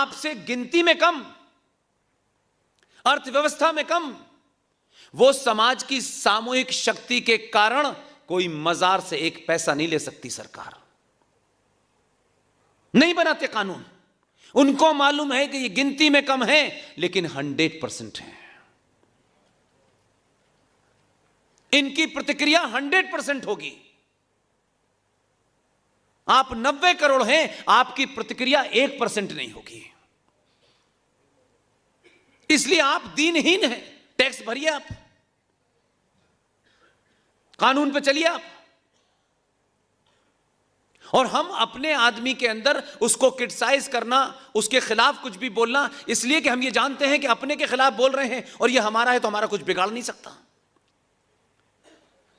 आपसे गिनती में कम, अर्थव्यवस्था में कम, वो समाज की सामूहिक शक्ति के कारण कोई मजार से एक पैसा नहीं ले सकती सरकार। नहीं बनाते कानून, उनको मालूम है कि ये गिनती में कम है लेकिन 100% है। इनकी प्रतिक्रिया 100% होगी। आप 90 करोड़ हैं, आपकी प्रतिक्रिया 1% नहीं होगी। इसलिए आप दीनहीन हैं। टैक्स भरिए, आप कानून पे चलिए आप। और हम अपने आदमी के अंदर उसको क्रिटिसाइज करना, उसके खिलाफ कुछ भी बोलना, इसलिए कि हम ये जानते हैं कि अपने के खिलाफ बोल रहे हैं और ये हमारा है तो हमारा कुछ बिगाड़ नहीं सकता।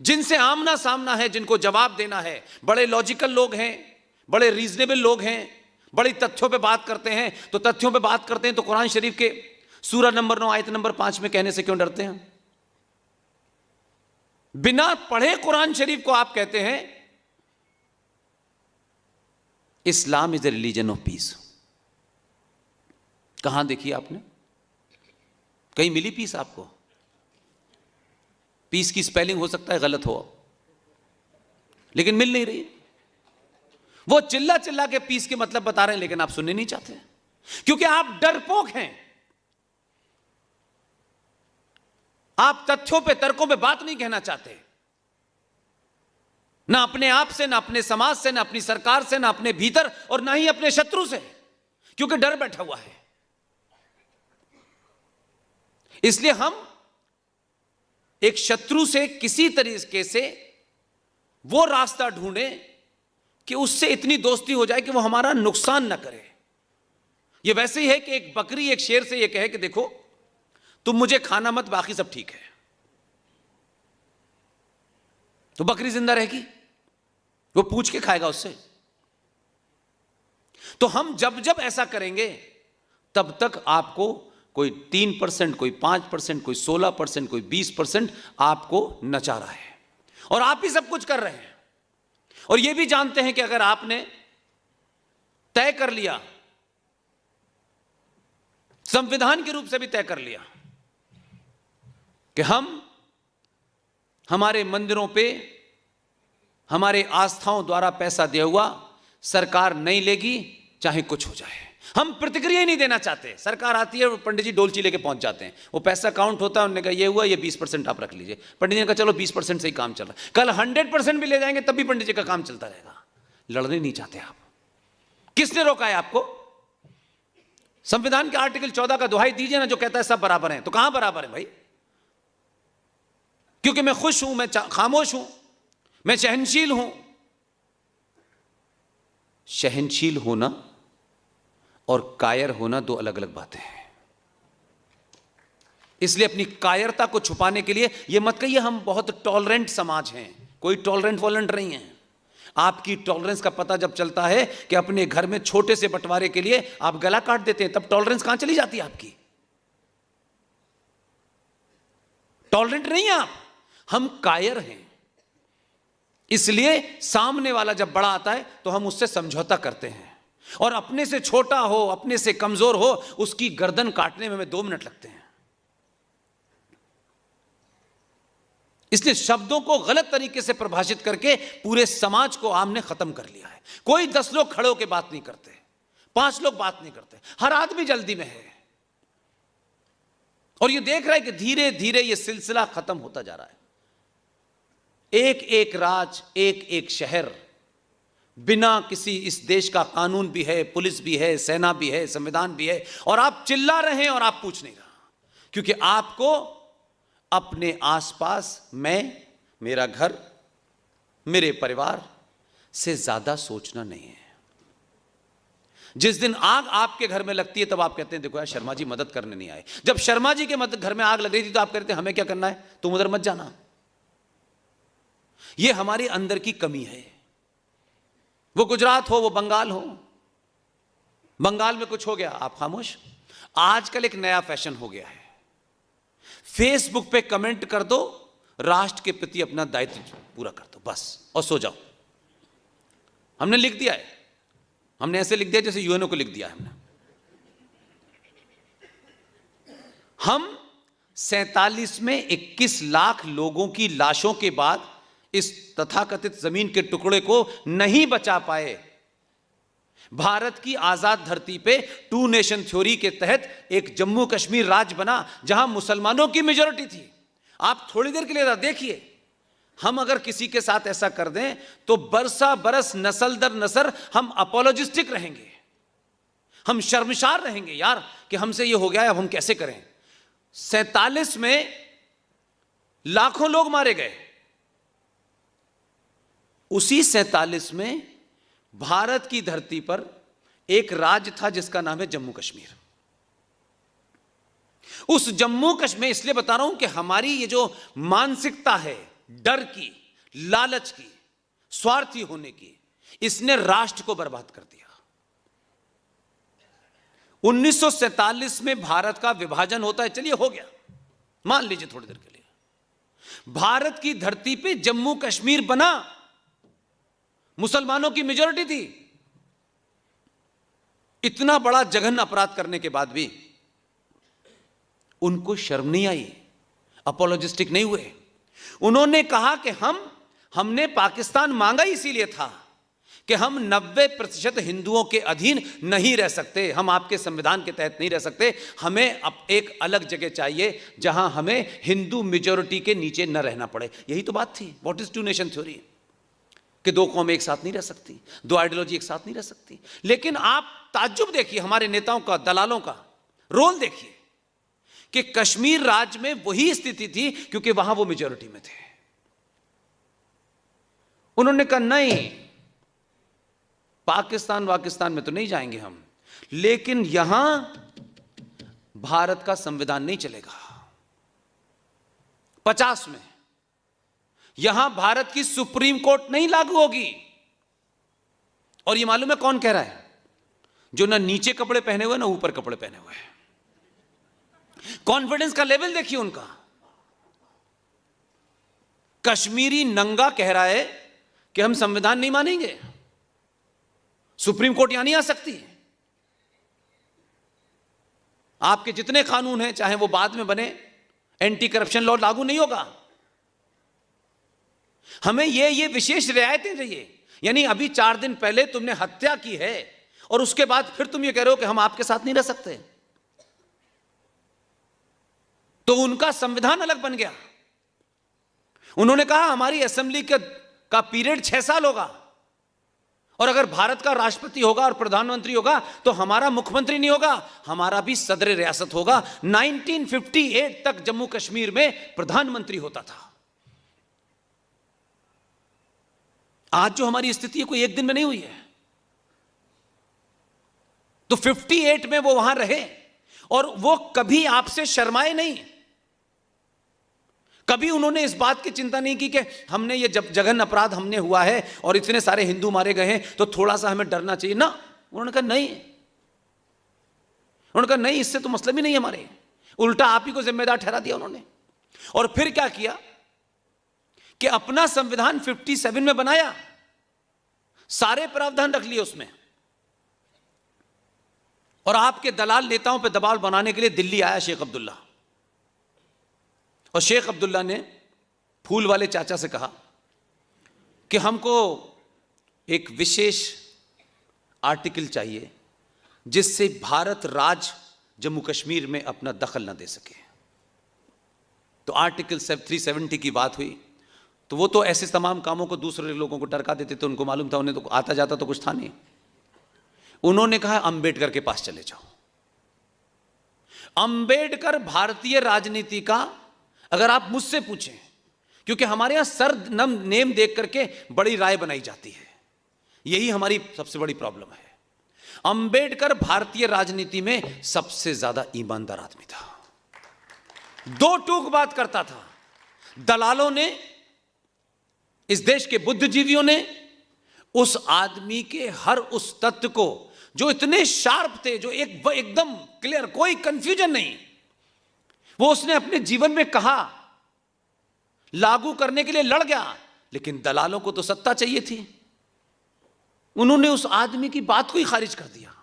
जिनसे आमना सामना है, जिनको जवाब देना है, बड़े लॉजिकल लोग हैं, बड़े रीजनेबल लोग हैं, बड़ी तथ्यों पे बात करते हैं। तो तथ्यों पे बात करते हैं तो कुरान शरीफ के सूरा नंबर 9 आयत नंबर 5 में कहने से क्यों डरते हैं? बिना पढ़े कुरान शरीफ को आप कहते हैं Islam is a religion of peace. कहां देखी आपने? कहीं मिली पीस आपको? पीस की स्पेलिंग हो सकता है गलत हो, लेकिन मिल नहीं रही। वो चिल्ला चिल्ला के पीस के मतलब बता रहे हैं, लेकिन आप सुनने नहीं चाहते क्योंकि आप डरपोक हैं। आप तथ्यों पे, तर्कों पे बात नहीं कहना चाहते, ना अपने आप से, ना अपने समाज से, ना अपनी सरकार से, ना अपने भीतर, और ना ही अपने शत्रु से, क्योंकि डर बैठा हुआ है। इसलिए हम एक शत्रु से किसी तरीके से वो रास्ता ढूंढें कि उससे इतनी दोस्ती हो जाए कि वो हमारा नुकसान ना करे। ये वैसे ही है कि एक बकरी एक शेर से ये कहे कि देखो तुम मुझे खाना मत, बाकी सब ठीक है, तो बकरी जिंदा रहेगी? वो पूछ के खाएगा उससे। तो हम जब जब ऐसा करेंगे तब तक आपको कोई 3%, कोई 5%, कोई 16%, कोई 20% आपको नचा रहा है, और आप ही सब कुछ कर रहे हैं। और यह भी जानते हैं कि अगर आपने तय कर लिया, संविधान के रूप से भी तय कर लिया कि हम हमारे मंदिरों पे हमारे आस्थाओं द्वारा पैसा दिया हुआ सरकार नहीं लेगी, चाहे कुछ हो जाए। हम प्रतिक्रिया ही नहीं देना चाहते। सरकार आती है, पंडित जी डोलची लेके पहुंच जाते हैं, वो पैसा काउंट होता है, उन्होंने कहा ये हुआ, ये 20% आप रख लीजिए। पंडित जी ने कहा चलो 20% से ही काम चल रहा है, कल 100% भी ले जाएंगे तब भी पंडित जी का काम चलता रहेगा। लड़ने नहीं चाहते आप। किसने रोका है आपको? संविधान के आर्टिकल 14 का दुहाई दीजिए ना, जो कहता है सब बराबर हैं। तो कहां बराबर है भाई? क्योंकि मैं खुश हूं, मैं खामोश हूं, मैं सहनशील हूं। सहनशील होना और कायर होना दो अलग अलग बातें हैं। इसलिए अपनी कायरता को छुपाने के लिए यह मत कहिए हम बहुत टॉलरेंट समाज हैं। कोई टॉलरेंट वॉलेंट नहीं है। आपकी टॉलरेंस का पता जब चलता है कि अपने घर में छोटे से बंटवारे के लिए आप गला काट देते हैं, तब टॉलरेंस कहां चली जाती है आपकी? टॉलरेंट नहीं है आप, हम कायर हैं। इसलिए सामने वाला जब बड़ा आता है तो हम उससे समझौता करते हैं, और अपने से छोटा हो, अपने से कमजोर हो, उसकी गर्दन काटने में हमें 2 मिनट लगते हैं। इसलिए शब्दों को गलत तरीके से परिभाषित करके पूरे समाज को आमने खत्म कर लिया है। कोई 10 लोग खड़े होकर बात नहीं करते, 5 लोग बात नहीं करते, हर आदमी जल्दी में है, और ये देख रहा है कि धीरे धीरे ये सिलसिला खत्म होता जा रहा है। एक एक राज, एक एक शहर, बिना किसी, इस देश का कानून भी है, पुलिस भी है, सेना भी है, संविधान भी है, और आप चिल्ला रहे हैं और आप पूछ नहीं रहा, क्योंकि आपको अपने आसपास मैं, मेरा घर, मेरे परिवार से ज्यादा सोचना नहीं है। जिस दिन आग आपके घर में लगती है तब आप कहते हैं देखो यार शर्मा जी मदद करने नहीं आए। जब शर्मा जी के घर में आग लग रही थी तो आप कहते हैं हमें क्या करना है, तुम उधर मत जाना। यह हमारे अंदर की कमी है। वो गुजरात हो, वो बंगाल हो, बंगाल में कुछ हो गया आप खामोश। आजकल एक नया फैशन हो गया है, फेसबुक पे कमेंट कर दो, राष्ट्र के प्रति अपना दायित्व पूरा कर दो बस, और सो जाओ। हमने लिख दिया है, हमने ऐसे लिख दिया जैसे यूएनओ को लिख दिया है हमने। हम 47 में 21 लाख लोगों की लाशों के बाद इस तथाकथित जमीन के टुकड़े को नहीं बचा पाए। भारत की आजाद धरती पे टू नेशन थ्योरी के तहत एक जम्मू कश्मीर राज्य बना जहां मुसलमानों की मेजॉरिटी थी। आप थोड़ी देर के लिए देखिए, हम अगर किसी के साथ ऐसा कर दें तो बरसा बरस नस्ल दर नस्ल हम अपोलोजिस्टिक रहेंगे, हम शर्मसार रहेंगे यार कि हमसे ये हो गया, अब हम कैसे करें। 47 में लाखों लोग मारे गए। उसी 47 में भारत की धरती पर एक राज्य था जिसका नाम है जम्मू कश्मीर। उस जम्मू कश्मीर, इसलिए बता रहा हूं कि हमारी ये जो मानसिकता है डर की, लालच की, स्वार्थी होने की, इसने राष्ट्र को बर्बाद कर दिया। 1947 में भारत का विभाजन होता है, चलिए हो गया, मान लीजिए थोड़ी देर के लिए। भारत की धरती पे जम्मू कश्मीर बना, मुसलमानों की मेजॉरिटी थी। इतना बड़ा जघन्य अपराध करने के बाद भी उनको शर्म नहीं आई, अपोलोजिस्टिक नहीं हुए। उन्होंने कहा कि हमने पाकिस्तान मांगा इसीलिए था कि हम 90% हिंदुओं के अधीन नहीं रह सकते, हम आपके संविधान के तहत नहीं रह सकते, हमें अब एक अलग जगह चाहिए जहां हमें हिंदू मेजॉरिटी के नीचे न रहना पड़े। यही तो बात थी। What is two nation theory? कि दो कौमें एक साथ नहीं रह सकती, दो आइडियोलॉजी एक साथ नहीं रह सकती। लेकिन आप ताज्जुब देखिए, हमारे नेताओं का, दलालों का रोल देखिए कि कश्मीर राज्य में वही स्थिति थी क्योंकि वहां वो मेजॉरिटी में थे। उन्होंने कहा नहीं, पाकिस्तान में तो नहीं जाएंगे हम, लेकिन यहां भारत का संविधान नहीं चलेगा। 50 में यहां भारत की सुप्रीम कोर्ट नहीं लागू होगी। और ये मालूम है कौन कह रहा है? जो ना नीचे कपड़े पहने हुए ना ऊपर कपड़े पहने हुए। कॉन्फिडेंस का लेवल देखिए उनका। कश्मीरी नंगा कह रहा है कि हम संविधान नहीं मानेंगे, सुप्रीम कोर्ट यहां नहीं आ सकती। आपके जितने कानून हैं, चाहे वो बाद में बने, एंटी करप्शन लॉ लागू नहीं होगा। हमें ये विशेष रियायतें चाहिए। यानी अभी 4 दिन पहले तुमने हत्या की है और उसके बाद फिर तुम ये कह रहे हो कि हम आपके साथ नहीं रह सकते। तो उनका संविधान अलग बन गया। उन्होंने कहा हमारी असेंबली का पीरियड 6 साल होगा और अगर भारत का राष्ट्रपति होगा और प्रधानमंत्री होगा तो हमारा मुख्यमंत्री नहीं होगा, हमारा भी सदर रियासत होगा। 1958 तक जम्मू कश्मीर में प्रधानमंत्री होता था। आज जो हमारी स्थिति है कोई एक दिन में नहीं हुई है। तो 58 में वो वहां रहे और वो कभी आपसे शर्माए नहीं। कभी उन्होंने इस बात की चिंता नहीं की कि हमने ये जब जघन्य अपराध हमने हुआ है और इतने सारे हिंदू मारे गए हैं तो थोड़ा सा हमें डरना चाहिए ना। उन्होंने कहा नहीं, इससे तो मतलब ही नहीं हमारे, उल्टा आप ही को जिम्मेदार ठहरा दिया उन्होंने। और फिर क्या किया कि अपना संविधान 57 में बनाया, सारे प्रावधान रख लिए उसमें, और आपके दलाल नेताओं पे दबाव बनाने के लिए दिल्ली आया शेख अब्दुल्ला। और शेख अब्दुल्ला ने फूल वाले चाचा से कहा कि हमको एक विशेष आर्टिकल चाहिए जिससे भारत राज्य जम्मू कश्मीर में अपना दखल न दे सके। तो आर्टिकल 370 की बात हुई तो वो तो ऐसे तमाम कामों को दूसरे लोगों को टरका देते थे, उनको मालूम था, उन्हें तो आता जाता तो कुछ था नहीं। उन्होंने कहा अंबेडकर के पास चले जाओ। अंबेडकर भारतीय राजनीति का, अगर आप मुझसे पूछें, क्योंकि हमारे यहां सर नेम देख करके बड़ी राय बनाई जाती है, यही हमारी सबसे बड़ी प्रॉब्लम है। अंबेडकर भारतीय राजनीति में सबसे ज्यादा ईमानदार आदमी था, दो टूक बात करता था। दलालों ने, इस देश के बुद्धिजीवियों ने उस आदमी के हर उस तत्व को, जो इतने शार्प थे, जो एकदम क्लियर, कोई कंफ्यूजन नहीं, वो उसने अपने जीवन में कहा, लागू करने के लिए लड़ गया। लेकिन दलालों को तो सत्ता चाहिए थी, उन्होंने उस आदमी की बात को ही खारिज कर दिया।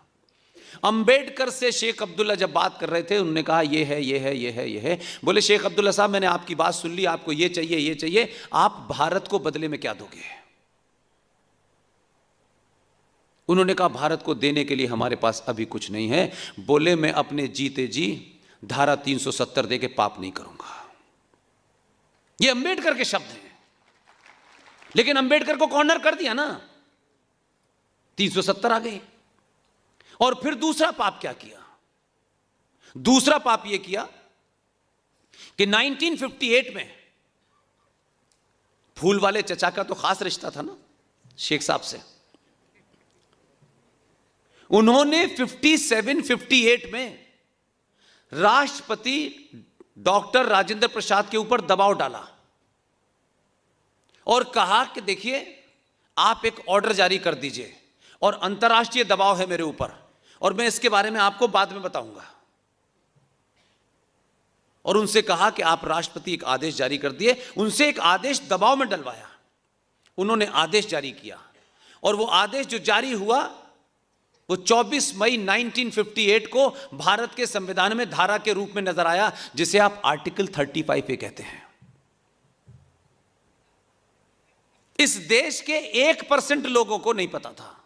अंबेडकर से शेख अब्दुल्ला जब बात कर रहे थे, उन्होंने कहा ये है, ये है, ये है, ये है। बोले शेख अब्दुल्ला साहब, मैंने आपकी बात सुन ली, आपको ये चाहिए, ये चाहिए, आप भारत को बदले में क्या दोगे? उन्होंने कहा भारत को देने के लिए हमारे पास अभी कुछ नहीं है। बोले मैं अपने जीते जी धारा 370 दे के पाप नहीं करूंगा। ये अंबेडकर के शब्द हैं। लेकिन अंबेडकर को कॉर्नर कर दिया ना, 370 आ गई। और फिर दूसरा पाप क्या किया? दूसरा पाप यह किया कि 1958 में फूल वाले चचा का तो खास रिश्ता था ना शेख साहब से। उन्होंने 57-58 में राष्ट्रपति डॉक्टर राजेंद्र प्रसाद के ऊपर दबाव डाला और कहा कि देखिए आप एक ऑर्डर जारी कर दीजिए और अंतर्राष्ट्रीय दबाव है मेरे ऊपर और मैं इसके बारे में आपको बाद में बताऊंगा। और उनसे कहा कि आप राष्ट्रपति एक आदेश जारी कर दिए। उनसे एक आदेश दबाव में डलवाया, उन्होंने आदेश जारी किया और वो आदेश जो जारी हुआ वो 24 मई 1958 को भारत के संविधान में धारा के रूप में नजर आया, जिसे आप आर्टिकल 35A कहते हैं। इस देश के 1% लोगों को नहीं पता था।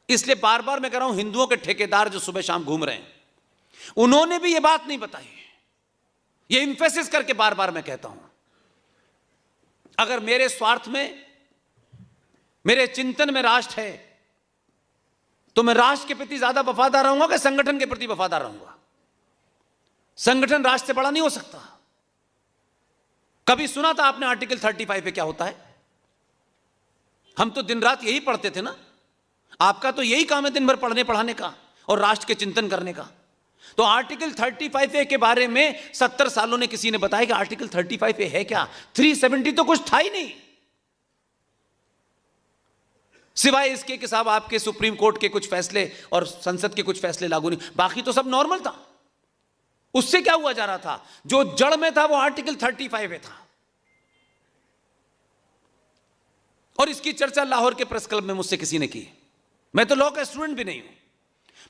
इसलिए बार बार मैं कह रहा हूं, हिंदुओं के ठेकेदार जो सुबह शाम घूम रहे हैं, उन्होंने भी यह बात नहीं बताई। यह इंफेसिस करके बार बार मैं कहता हूं, अगर मेरे स्वार्थ में, मेरे चिंतन में राष्ट्र है तो मैं राष्ट्र के प्रति ज्यादा वफादार रहूंगा कि संगठन के प्रति वफादार रहूंगा? संगठन राष्ट्र से बड़ा नहीं हो सकता। कभी सुना था आपने आर्टिकल 35 पे क्या होता है? हम तो दिन रात यही पढ़ते थे ना। आपका तो यही काम है दिन भर पढ़ने पढ़ाने का और राष्ट्र के चिंतन करने का। तो आर्टिकल 35A के बारे में 70 सालों ने किसी ने बताया कि आर्टिकल 35A है क्या? 370 तो कुछ था ही नहीं, सिवाय इसके कि साहब आपके सुप्रीम कोर्ट के कुछ फैसले और संसद के कुछ फैसले लागू नहीं, बाकी तो सब नॉर्मल था। उससे क्या हुआ जा रहा था? जो जड़ में था वो आर्टिकल 35A था। और इसकी चर्चा लाहौर के प्रेस क्लब में मुझसे किसी ने की। मैं तो लॉ का स्टूडेंट भी नहीं हूं।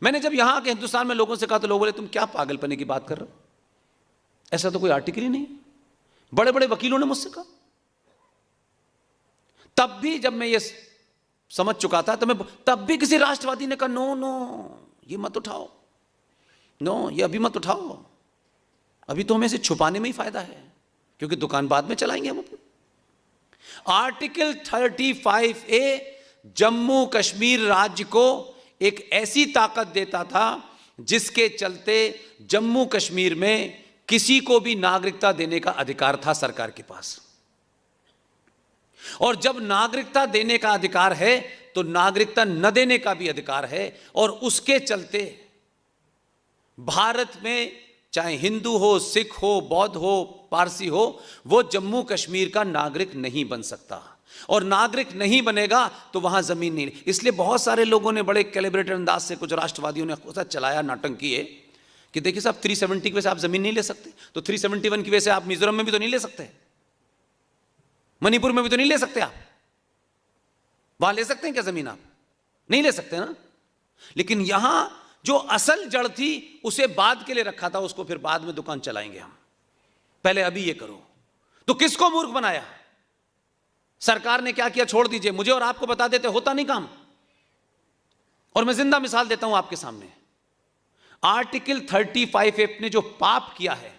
मैंने जब यहां के हिंदुस्तान में लोगों से कहा तो लोग बोले तुम क्या पागलपने की बात कर रहे हो, ऐसा तो कोई आर्टिकल ही नहीं। बड़े बड़े वकीलों ने मुझसे कहा। तब भी जब मैं ये समझ चुका था तो मैं, तब भी किसी राष्ट्रवादी ने कहा नो नो ये मत उठाओ, नो ये अभी मत उठाओ, अभी तो हमें इसे छुपाने में ही फायदा है क्योंकि दुकान बाद में चलाएंगे हम अपनी। आर्टिकल 35A जम्मू कश्मीर राज्य को एक ऐसी ताकत देता था जिसके चलते जम्मू कश्मीर में किसी को भी नागरिकता देने का अधिकार था सरकार के पास। और जब नागरिकता देने का अधिकार है तो नागरिकता न देने का भी अधिकार है। और उसके चलते भारत में चाहे हिंदू हो, सिख हो, बौद्ध हो, पारसी हो, वो जम्मू कश्मीर का नागरिक नहीं बन सकता। और नागरिक नहीं बनेगा तो वहां जमीन नहीं। इसलिए बहुत सारे लोगों ने बड़े कैलिब्रेटेड अंदाज से, कुछ राष्ट्रवादियों ने चलाया नाटक किए कि देखिए साहब 370 की वजह से आप जमीन नहीं ले सकते, तो 371 की वजह से आप मिजोरम में भी तो नहीं ले सकते, मणिपुर में भी तो नहीं ले सकते, आप वहां ले सकते हैं क्या जमीन? आप नहीं ले सकते ना। लेकिन यहां जो असल जड़ थी उसे बाद के लिए रखा था, उसको फिर बाद में दुकान चलाएंगे हम, पहले अभी ये करो। तो किसको मूर्ख बनाया? सरकार ने क्या किया छोड़ दीजिए, मुझे और आपको बता देते होता नहीं काम। और मैं जिंदा मिसाल देता हूं आपके सामने। आर्टिकल 35A ने जो पाप किया है,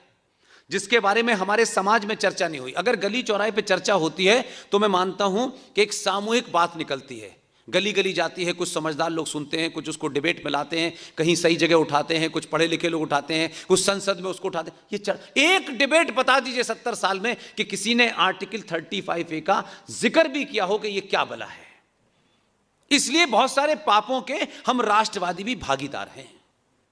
जिसके बारे में हमारे समाज में चर्चा नहीं हुई, अगर गली चौराहे पे चर्चा होती है तो मैं मानता हूं कि एक सामूहिक बात निकलती है, गली गली जाती है, कुछ समझदार लोग सुनते हैं, कुछ उसको डिबेट में लाते हैं, कहीं सही जगह उठाते हैं, कुछ पढ़े लिखे लोग उठाते हैं, कुछ संसद में उसको उठाते हैं। ये एक डिबेट बता दीजिए 70 साल में कि किसी ने आर्टिकल 35A का जिक्र भी किया हो कि ये क्या भला है। इसलिए बहुत सारे पापों के हम राष्ट्रवादी भी भागीदार हैं।